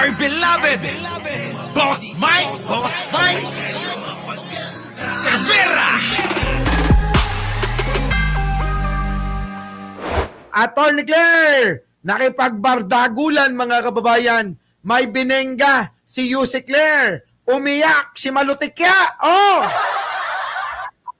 my beloved Boss Mike Severa. Attorney Claire, nakipagbardagulan mga kababayan. May binengga si Yusek Claire. Umiyak si Malutikya. Oh!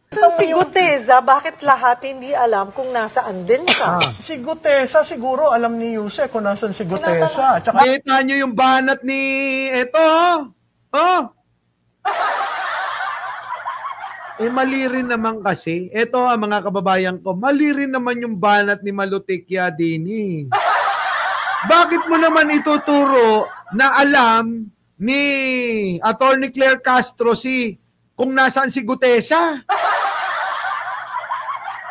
Si Guteza, bakit lahat hindi alam kung nasaan din siya? Si Gutesa, siguro alam ni Yusek kung nasan si Gutesa. Tsaka, Kita nyo yung banat ni... Eto, oh! Mali rin naman kasi. Eto mga kababayan ko, mali rin naman yung banat ni Malutikya din. Bakit mo naman ituturo na alam ni Attorney Claire Castro kung nasaan si Gutesa?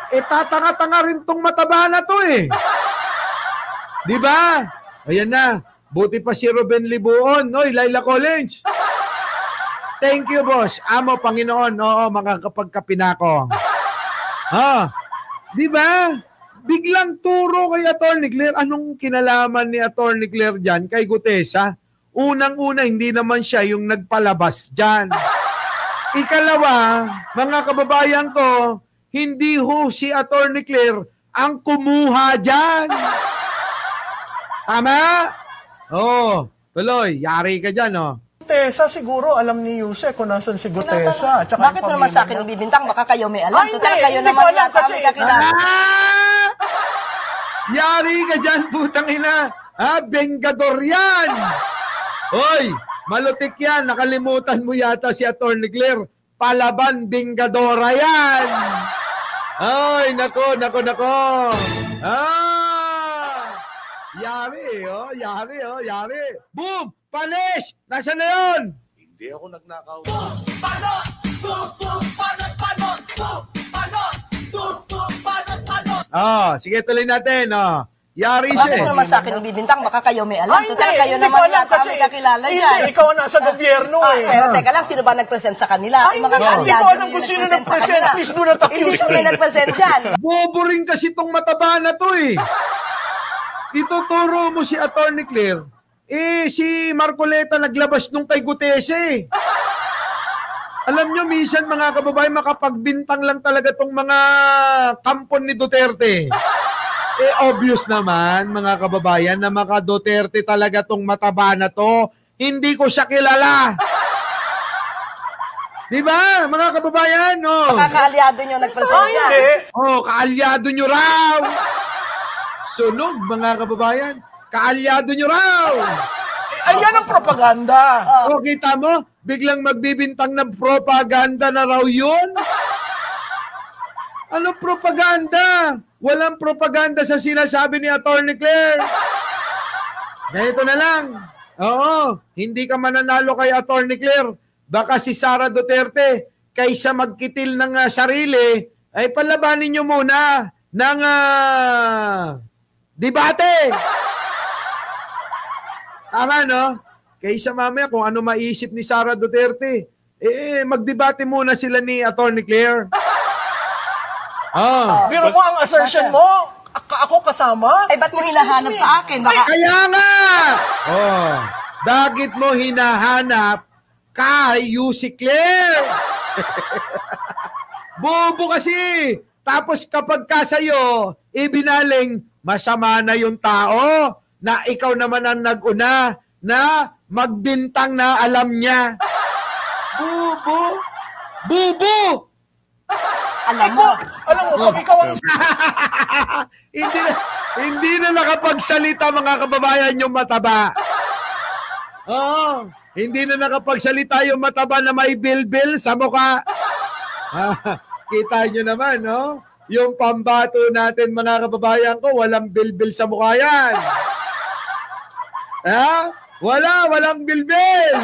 Tatanga-tanga rin tong mataba na to eh. Di ba? Ayan na. Buti pa si Ruben Libuon, no? Laila Collins. Thank you, boss. Amo, Panginoon. Oo, makakapagkapinako. Di ba? Biglang turo kay Attorney Claire. Anong kinalaman ni Attorney Claire dyan kay Gutesa? Unang-una, hindi naman siya yung nagpalabas dyan. Ikalawa, mga kababayan ko, hindi ho si Attorney Claire ang kumuha dyan. Tama? Oo. Tuloy, yari ka dyan, oh. Gutesa, siguro alam ni Yusek kung nasan si Gutesa. Tsaka Bakit mo naman sa akin ibibintang? Baka kayo may alam. Ay, Total, hindi, kayo hindi naman ko alam yata kasi. may kakilala. Yari ka dyan, putang ina. Bengador yan. Hoy, Malutik yan. Nakalimutan mo yata si Attorney Claire. Palaban, Bengadora yan. Ay, nako. Yari. Boom! Punish! Nasaan na yun? Hindi ako nagnakaw. Sige, tuloy natin. Yari siya. Bakit mo naman sa akin ibibintang? Baka kayo may alam. Ay, Total, hindi, kayo hindi naman ko alam yata kasi. may kakilala dyan. Hindi, ikaw ang nasa gobyerno eh. Pero teka lang, sino ba nag-present sa kanila? Ay, Yung mga hindi ko kaalyado alam yung kung sino nag-present sa nag-present. kanila. Please do not accuse Hindi kami me. nag-present dyan. Bobo rin kasi itong mataba na to eh. Ituturo mo si Attorney Claire. Si Marcoleta naglabas nung kay Gutesa eh. Alam nyo, minsan mga kababayan, makapagbintang lang talaga tong mga kampon ni Duterte. Obvious naman, mga kababayan, na maka Duterte talaga tong mataba na to. Hindi ko siya kilala. Di ba, mga kababayan? No? Mga kaalyado nyo nag-present Ay, dyan. hindi. Kaalyado nyo raw. Sunog, mga kababayan. Kaalyado nyo raw. Ayan ang propaganda. Kita mo? Biglang magbibintang ng propaganda na raw yun? Ano propaganda? Walang propaganda sa sinasabi ni Attorney Claire. Ganito na lang. Oo, hindi ka mananalo kay Attorney Claire. Baka si Sara Duterte, kaysa magkitil ng sarili, ay palabanin nyo muna ng debate. Tama, no? Kaysa mamaya kung ano maisip ni Sara Duterte, magdebate muna sila ni Attorney Claire. Biro mo ang assertion mo, ako kasama? Ba't mo hinahanap sa akin? Baka Kaya nga! Dagit mo hinahanap kay Yusek Claire. Bobo kasi. Tapos kapag kasayo, ibinaling, masama na yung tao na ikaw naman ang nag-una na magbintang na alam niya. Bubo! alam mo. Alam mo, pag ikaw ang... hindi na nakapagsalita mga kababayan yung mataba. Hindi na nakapagsalita yung mataba na may bilbil sa mukha. Kita nyo naman, no? Yung pambato natin mga kababayan ko, walang bilbil sa mukha yan. Walang bilbil.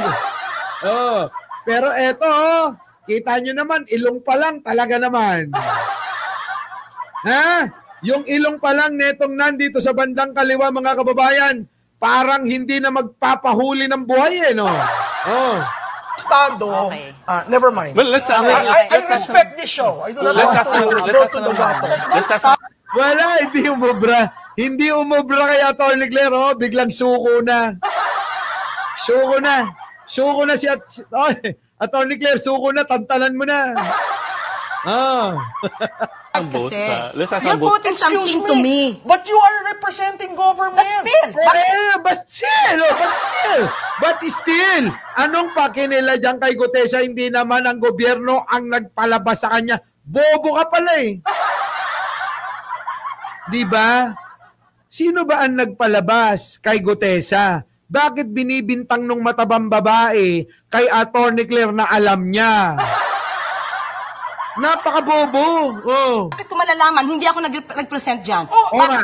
Pero eto, kita nyo naman, ilong pa lang talaga naman. Yung ilong pa lang netong nandito sa bandang kaliwa mga kababayan, parang hindi na magpapahuli ng buhay no? Estado, Okay. never mind. Well, let's I respect this show. I do not want to go to the bottom. Wala, hindi umubra. Hindi umubra kay Atty. Claire, biglang suko na. Suko na. Suko na si Attorney Claire, suko na, tantanan mo na. Kasi, Let's ask you're ang vote. putting something to me. But you are representing government. But still, But still, anong pakinila dyan kay Gutesa? Hindi naman ang gobyerno ang nagpalabas sa kanya. Bobo ka pala eh. Di ba? Sino ba ang nagpalabas kay Gutesa? Bakit binibintang nung matabang babae kay Attorney Claire na alam niya? Napakabobo. Oh. bakit ko malalaman? Hindi ako nag-present dyan.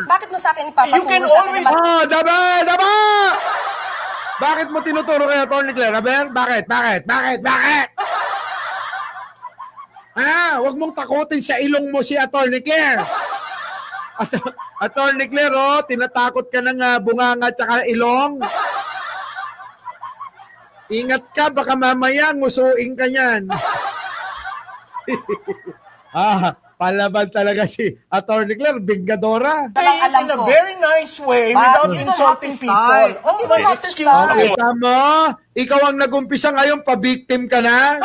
Bakit mo sa akin You can always... Daba! Bakit mo tinuturo kay Attorney Claire? Aber? Bakit? Huwag mong takutin sa ilong mo si Attorney Claire. Attorney Claire, tinatakot ka ng bunganga at ilong. Ingat ka, baka mamaya ngusuin ka niyan. Palaban talaga si Attorney Claire, Bingadora. Say it in a very nice way without insulting people. Excuse me. Kita mo, ikaw ang nagumpisa ngayon, pa-victim ka na.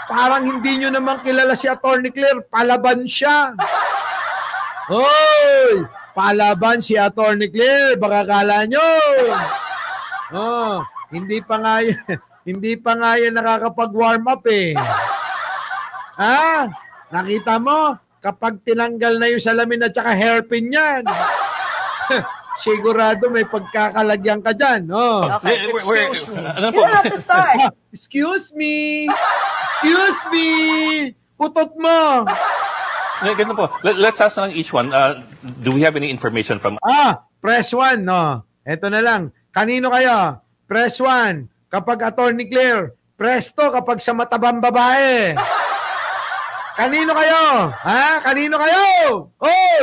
Parang hindi nyo naman kilala si Attorney Claire, palaban siya. Hoy! Palaban si Attorney Claire, baka kala nyo. Hindi pa nga yan nakakapag-warm up eh. Nakita mo, kapag tinanggal na yung salamin at saka hairpin yan, sigurado may pagkakalagyan ka dyan. Okay. Excuse me. You don't have to start. Excuse me. Putot mo. Ganito po. Let's ask na lang each one. Do we have any information from... Press 1, no. Ito na lang. Kanino kayo? Press 1. Kapag Attorney Claire. Press 2 kapag sa matabang babae. Kanino kayo? Kanino kayo? Oy!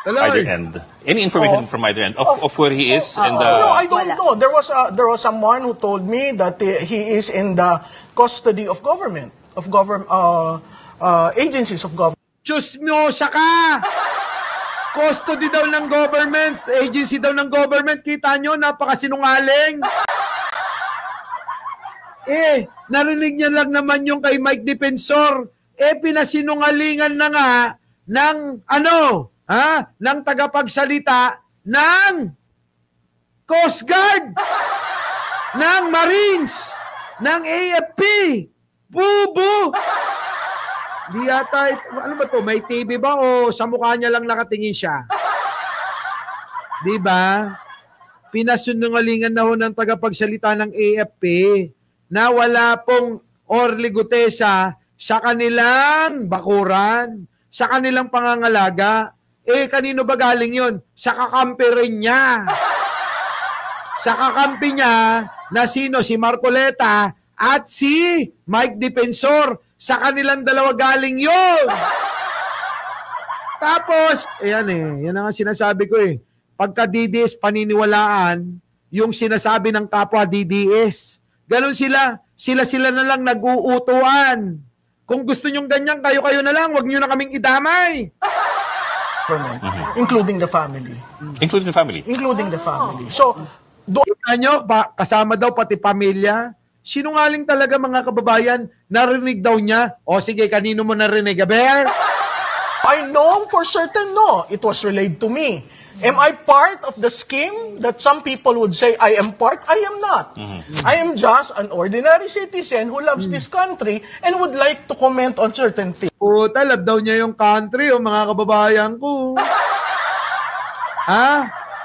Tuloy. either end? Any information from either end of where he is? And No, I don't know. There was someone who told me that he is in the custody of government, agencies of government. Chismosa ka! Custody daw ng government, agency daw ng government. Kita nyo, napakasinungaling. Narinig niya lang naman yung kay Mike Defensor. Pinasinungalingan na nga ng ng tagapagsalita ng Coast Guard, ng Marines, ng AFP. Bubo! Di yata, ano ba to? May TV ba o sa mukha niya lang nakatingin siya? Di ba? Pinasinungalingan na ho ng tagapagsalita ng AFP na wala pong Orly Gutesa sa kanilang bakuran, sa kanilang pangangalaga. Kanino ba galing yun? Sa kakampi rin niya. Sa kakampi niya na sino? Si Marcoleta at si Mike Defensor. Sa kanilang dalawa galing yun. Tapos, yan ang sinasabi ko Pagka DDS paniniwalaan, yung sinasabi ng kapwa DDS. Ganon sila. Sila na lang nag-uutuan. Kung gusto nyong ganyan, kayo na lang. Huwag nyo na kaming idamay. Including the family. including the family? Including the family. So, Kita nyo, kasama daw pati pamilya. Sinungaling talaga mga kababayan. Narinig daw niya. O sige, kanino mo narinig? Bear? I know for certain, no, it was relayed to me. Am I part of the scheme that some people would say I am part? I am not. I am just an ordinary citizen who loves this country and would like to comment on certain things. Puta, love daw niya yung country, mga kababayan ko.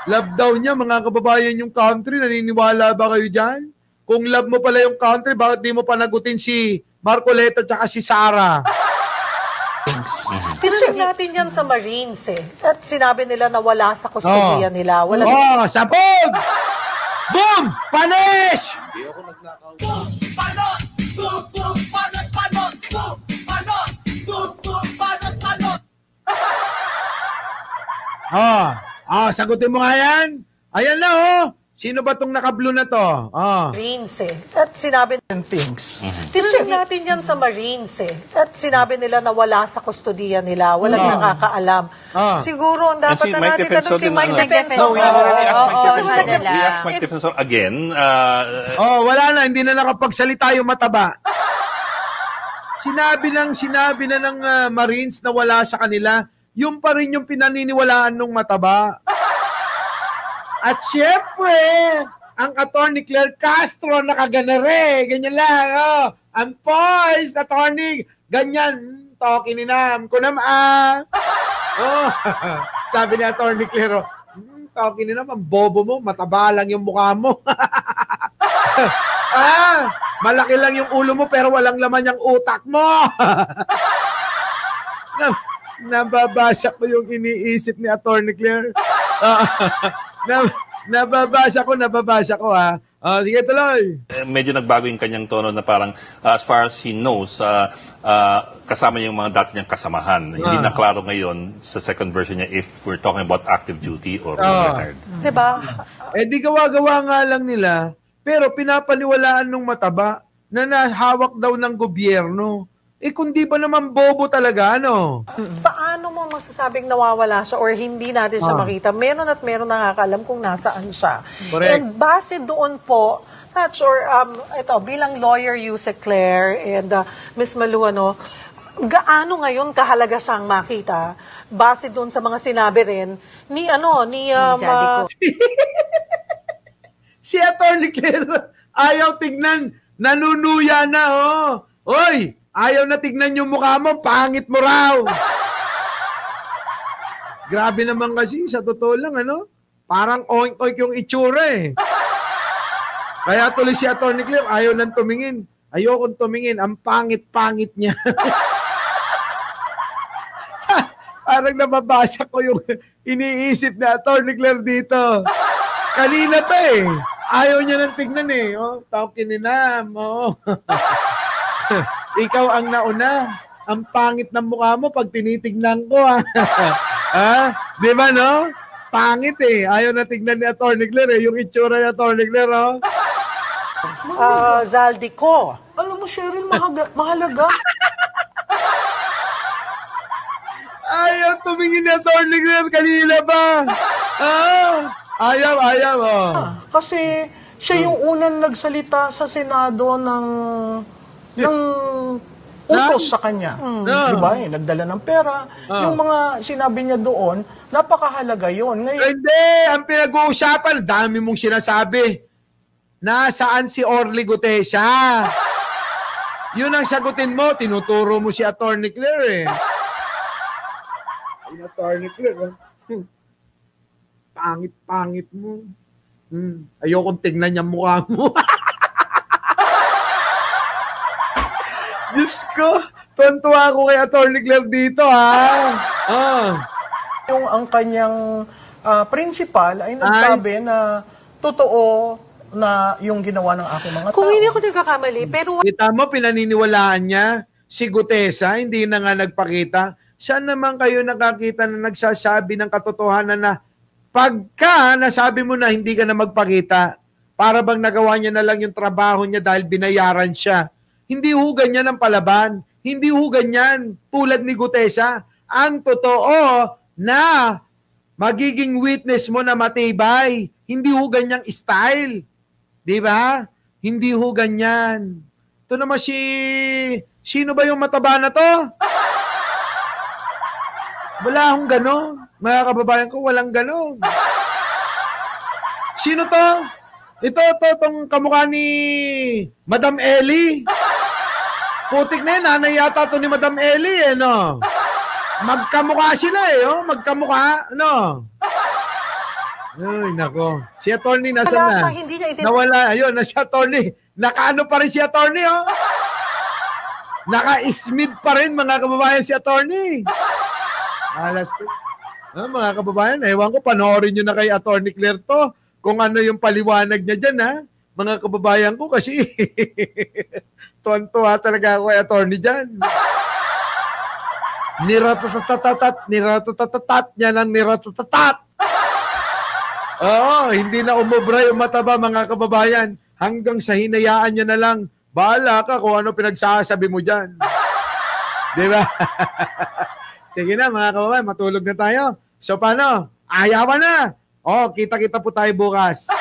Love daw niya, mga kababayan, yung country. Naniniwala ba kayo dyan? Kung love mo pala yung country, bakit di mo panagutin si Marcoleta at si Sara? Tinanong natin yan sa Marines At sinabi nila na wala sa kustodiya nila. Wala sabog! Boom! Punish! Hindi ako nagnakaw. Sagutin mo nga yan. Ayan na Sino ba tong naka-blue na to? Marines eh. At sinabi things. tinanong natin yan sa Marines eh. At sinabi nila na wala sa kustodiya nila, walang nakakaalam. Siguro ang dapat na natin tanong si Mike Defensor. No, we asked Mike Defensor again. Wala na, hindi na nakapagsalita yung mataba. Sinabi na ng Marines na wala sa kanila, yung pa rin yung pinaniniwalaan ng mataba. At syempre, ang Attorney Claire Castro nakaganare, ganyan lang. Ang poise, Attorney, ganyan, tokininam ko naman. Sabi ni Attorney Claire, tokininam, ang bobo mo, mataba lang yung mukha mo. Malaki lang yung ulo mo pero walang laman yung utak mo. Nababasa ko yung iniisip ni Attorney Claire. Nababasa ko ha. Sige, tuloy. Medyo nagbago yung kanyang tono na parang as far as he knows, kasama niya yung mga dati niyang kasamahan. Hindi na klaro ngayon sa second version niya if we're talking about active duty or retired. Diba? Di gawa-gawa nga lang nila, pero pinapaniwalaan ng mataba na nahawak daw ng gobyerno. Kung di ba naman bobo talaga, ano? Paano mo masasabing nawawala siya or hindi natin siya makita? Meron at meron nakakaalam kung nasaan siya. Correct. And base doon po, not sure, ito, bilang lawyer Yusek Claire and Ms. Maluano, gaano ngayon kahalaga siyang makita base doon sa mga sinabi rin ni Si Attorney Claire, ayaw tignan, nanunuya na, Oy! Ayaw na tignan yung mukha mo, pangit mo raw. Grabe naman kasi, sa totoo lang, parang oink-oink yung itsura eh. Kaya tuloy si Attorney Claire, ayaw nang tumingin. Ayokong tumingin, ang pangit-pangit niya. Parang nababasa ko yung iniisip na Attorney Claire dito. Kanina pa eh. Ayaw niya nang tignan eh. Tawkininam. Ikaw ang nauna. Ang pangit ng mukha mo pag tinitignan ko. Di ba, no? Pangit eh. Ayaw na tignan ni Attorney Claire eh. Yung itsura ni Attorney Claire, Zaldico. Alam mo, Cheryl, mahalaga. Ayaw tumingin ni Attorney Claire kanina ba? Ayaw. Kasi siya yung unang nagsalita sa Senado ng utos sa kanya. Diba? Nagdala ng pera. Yung mga sinabi niya doon, napakahalaga yon. Ngayon, Hindi, ang pinag-uusapan, dami mong sinasabi. Nasaan si Orly Gutesa? Yun ang sagutin mo, tinuturo mo si Attorney Claire eh. Attorney Claire, pangit-pangit mo. Ayokong tignan yung mukha mo. Diyos ko, tuntua ako kay Attorney Claire dito, yung ang kanyang principal ay nagsabi na totoo na yung ginawa ng aking mga tao. Kung hindi ako nagkakamali, pero Kita mo, pinaniniwalaan niya si Gutesa, hindi na nga nagpakita. Saan naman kayo nakakita na nagsasabi ng katotohanan na pagka nasabi mo na hindi ka na magpakita, para bang nagawa niya na lang yung trabaho niya dahil binayaran siya. Hindi ho ganyan ang palaban. Hindi ho ganyan tulad ni Gutesa. Ang totoo na magiging witness mo na matibay. Hindi ho ganyang style. Di ba? Hindi ho ganyan. Ito naman sino ba yung mataba na to? Wala akong ganon. Mga kababayan ko, walang ganon. Sino to? Itong kamukha ni Madam Ellie. Putik na yun, nanay yata to ni Madam Ellie, no? Magkamukha sila, magkamukha, no? Ay, nako. Si Attorney, nasan wala na? siya, hindi niya Nawala, ayun, na si Attorney. Nakaano pa rin si Attorney, Naka-ismid pa rin, mga kababayan, si Attorney. Alas to. Mga kababayan, ewan ko, panoorin nyo na kay Attorney Claire to kung ano yung paliwanag niya dyan, mga kababayan ko, kasi tuwan-tuwa talaga ako kay Attorney dyan. Niratatatat niya ng niratatatat. Oo, hindi na umubra yung mataba, mga kababayan. Hanggang sa hinayaan niya na lang. Bahala ka kung ano pinagsasabi mo dyan. Di ba? Sige na, mga kababayan, matulog na tayo. So, paano? Ayawan na. Kita-kita po tayo bukas.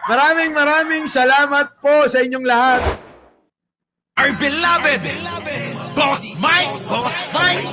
Maraming salamat po sa inyong lahat. Our beloved Boss Mike, Boss Mike.